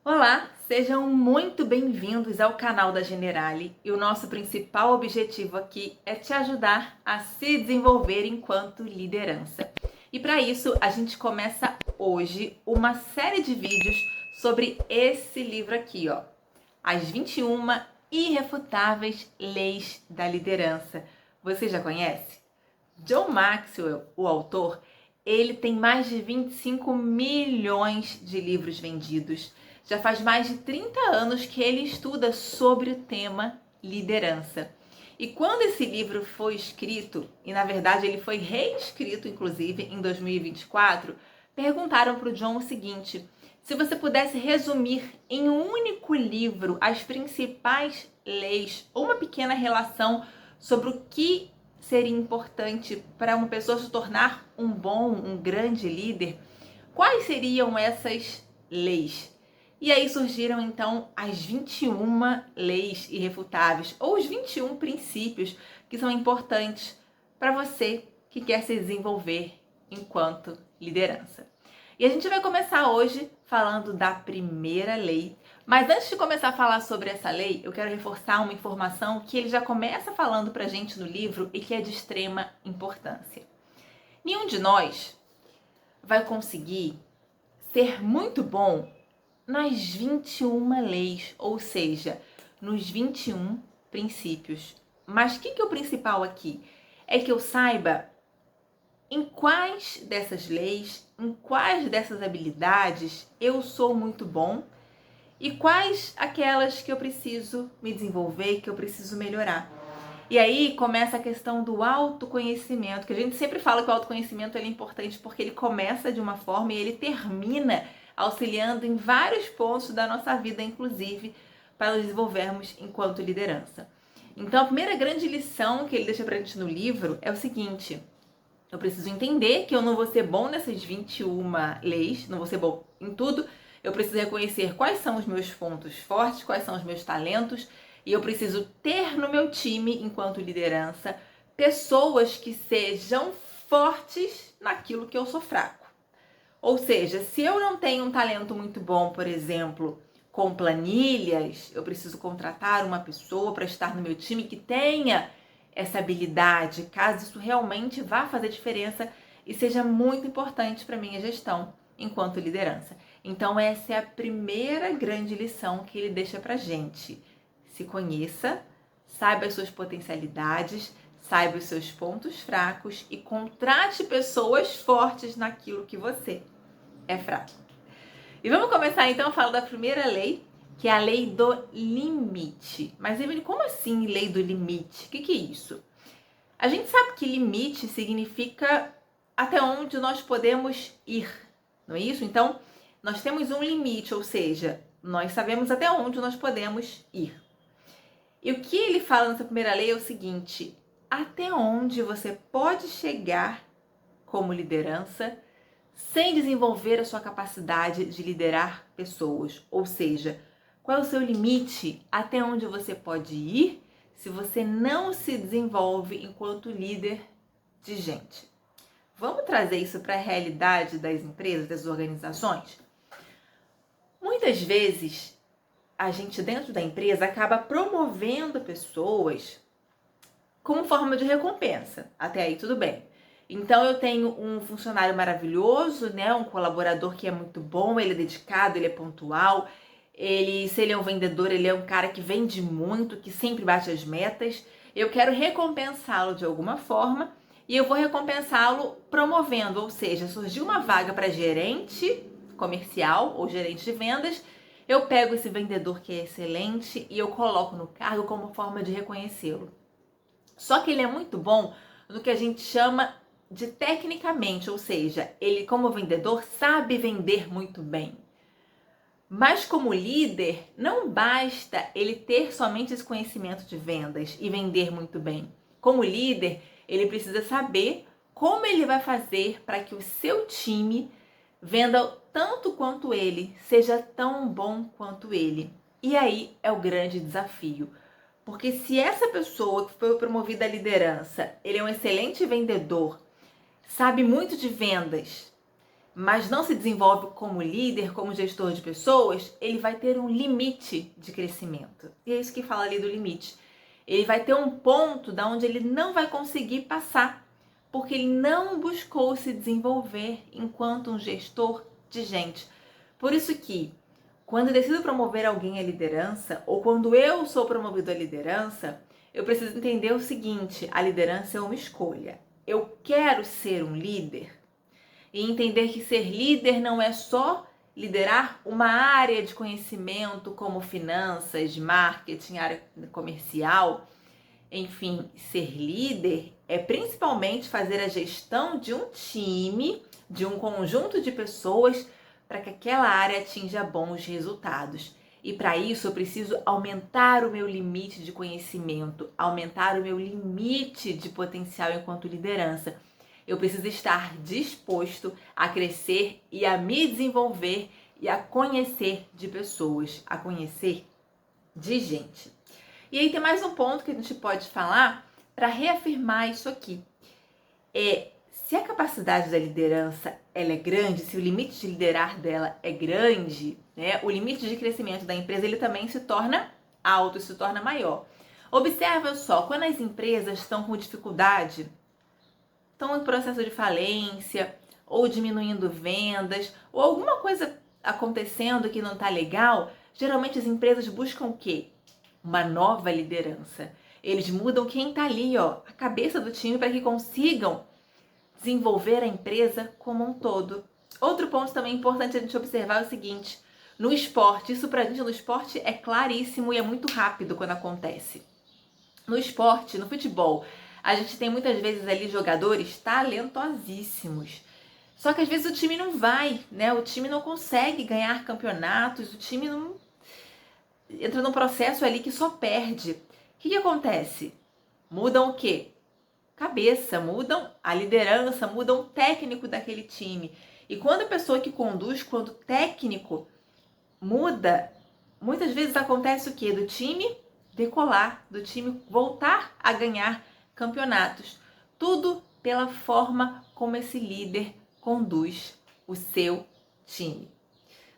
Olá, sejam muito bem-vindos ao canal da Generali e o nosso principal objetivo aqui é te ajudar a se desenvolver enquanto liderança. E para isso, a gente começa hoje uma série de vídeos sobre esse livro aqui, ó, As 21 Irrefutáveis Leis da Liderança. Você já conhece? John Maxwell, o autor, ele tem mais de 25 milhões de livros vendidos. Já faz mais de 30 anos que ele estuda sobre o tema liderança. E quando esse livro foi escrito, e na verdade ele foi reescrito inclusive em 2024, perguntaram para o John o seguinte: se você pudesse resumir em um único livro as principais leis ou uma pequena relação sobre o que seria importante para uma pessoa se tornar um grande líder, quais seriam essas leis? E aí surgiram então as 21 leis irrefutáveis, ou os 21 princípios que são importantes para você que quer se desenvolver enquanto liderança. E a gente vai começar hoje falando da primeira lei. Mas antes de começar a falar sobre essa lei, eu quero reforçar uma informação que ele já começa falando pra gente no livro e que é de extrema importância. Nenhum de nós vai conseguir ser muito bom nas 21 leis, ou seja, nos 21 princípios. Mas o que é o principal aqui? É que eu saiba em quais dessas leis, em quais dessas habilidades eu sou muito bom e quais aquelas que eu preciso me desenvolver, que eu preciso melhorar. E aí começa a questão do autoconhecimento, que a gente sempre fala que o autoconhecimento é importante porque ele começa de uma forma e ele termina auxiliando em vários pontos da nossa vida, inclusive para nos desenvolvermos enquanto liderança. Então a primeira grande lição que ele deixa pra gente no livro é o seguinte: eu preciso entender que eu não vou ser bom nessas 21 leis, não vou ser bom em tudo. Eu preciso reconhecer quais são os meus pontos fortes, quais são os meus talentos, e eu preciso ter no meu time, enquanto liderança, pessoas que sejam fortes naquilo que eu sou fraco. Ou seja, se eu não tenho um talento muito bom, por exemplo, com planilhas, eu preciso contratar uma pessoa para estar no meu time que tenha essa habilidade, caso isso realmente vá fazer diferença e seja muito importante para minha gestão enquanto liderança. Então essa é a primeira grande lição que ele deixa pra gente. Se conheça, saiba as suas potencialidades, saiba os seus pontos fracos e contrate pessoas fortes naquilo que você é fraco. E vamos começar então a falar da primeira lei, que é a lei do limite. Mas, Evelyn, como assim lei do limite? O que é isso? A gente sabe que limite significa até onde nós podemos ir, não é isso? Então, nós temos um limite, ou seja, nós sabemos até onde nós podemos ir. E o que ele fala nessa primeira lei é o seguinte: até onde você pode chegar como liderança sem desenvolver a sua capacidade de liderar pessoas. Ou seja, qual é o seu limite até onde você pode ir se você não se desenvolve enquanto líder de gente? Vamos trazer isso para a realidade das empresas, das organizações? Muitas vezes, a gente dentro da empresa acaba promovendo pessoas como forma de recompensa. Até aí tudo bem. Então eu tenho um funcionário maravilhoso, né? Um colaborador que é muito bom, ele é dedicado, ele é pontual, se ele é um vendedor, ele é um cara que vende muito, que sempre bate as metas. Eu quero recompensá-lo de alguma forma e eu vou recompensá-lo promovendo, ou seja, surgiu uma vaga para gerente comercial ou gerente de vendas, eu pego esse vendedor que é excelente e eu coloco no cargo como forma de reconhecê-lo. Só que ele é muito bom no que a gente chama de tecnicamente, ou seja, ele como vendedor sabe vender muito bem. Mas como líder, não basta ele ter somente esse conhecimento de vendas e vender muito bem. Como líder, ele precisa saber como ele vai fazer para que o seu time venda tanto quanto ele, seja tão bom quanto ele. E aí é o grande desafio. Porque se essa pessoa que foi promovida à liderança, ele é um excelente vendedor, sabe muito de vendas, mas não se desenvolve como líder, como gestor de pessoas, ele vai ter um limite de crescimento. E é isso que fala ali do limite. Ele vai ter um ponto da onde ele não vai conseguir passar, porque ele não buscou se desenvolver enquanto um gestor de gente. Por isso que, quando eu decido promover alguém à liderança, ou quando eu sou promovido à liderança, eu preciso entender o seguinte: a liderança é uma escolha. Eu quero ser um líder e entender que ser líder não é só liderar uma área de conhecimento como finanças, marketing, área comercial. Enfim, ser líder é principalmente fazer a gestão de um time, de um conjunto de pessoas para que aquela área atinja bons resultados. E para isso eu preciso aumentar o meu limite de conhecimento, aumentar o meu limite de potencial enquanto liderança. Eu preciso estar disposto a crescer e a me desenvolver e a conhecer de pessoas, a conhecer de gente. E aí tem mais um ponto que a gente pode falar para reafirmar isso aqui. Se a capacidade da liderança ela é grande, se o limite de liderar dela é grande, né, o limite de crescimento da empresa ele também se torna alto, se torna maior. Observa só, quando as empresas estão com dificuldade, estão em processo de falência, ou diminuindo vendas, ou alguma coisa acontecendo que não está legal, geralmente as empresas buscam o quê? Uma nova liderança. Eles mudam quem está ali, ó, a cabeça do time para que consigam desenvolver a empresa como um todo. Outro ponto também importante a gente observar é o seguinte: no esporte, isso pra gente no esporte é claríssimo e é muito rápido quando acontece. No esporte, no futebol, a gente tem muitas vezes ali jogadores talentosíssimos. Só que às vezes o time não vai, né? O time não consegue ganhar campeonatos, o time não entra num processo ali que só perde. O que acontece? Mudam o quê? Cabeça, mudam a liderança, mudam o técnico daquele time. E quando a pessoa que conduz, quando o técnico muda, muitas vezes acontece o quê? Do time decolar, do time voltar a ganhar campeonatos. Tudo pela forma como esse líder conduz o seu time.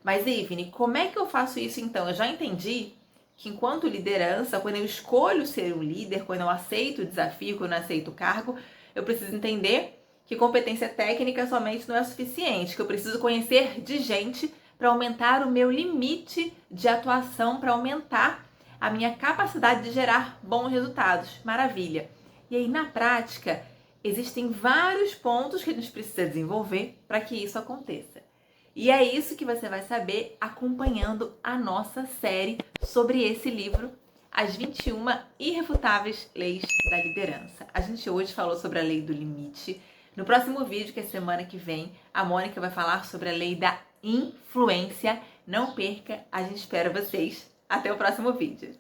Mas, Ivne, como é que eu faço isso então? Eu já entendi que enquanto liderança, quando eu escolho ser um líder, quando eu aceito o desafio, quando eu aceito o cargo, eu preciso entender que competência técnica somente não é suficiente, que eu preciso conhecer de gente para aumentar o meu limite de atuação, para aumentar a minha capacidade de gerar bons resultados. Maravilha! E aí, na prática, existem vários pontos que a gente precisa desenvolver para que isso aconteça. E é isso que você vai saber acompanhando a nossa série sobre esse livro, As 21 Irrefutáveis Leis da Liderança. A gente hoje falou sobre a lei do limite. No próximo vídeo, que é semana que vem, a Mônica vai falar sobre a lei da influência. Não perca, a gente espera vocês. Até o próximo vídeo.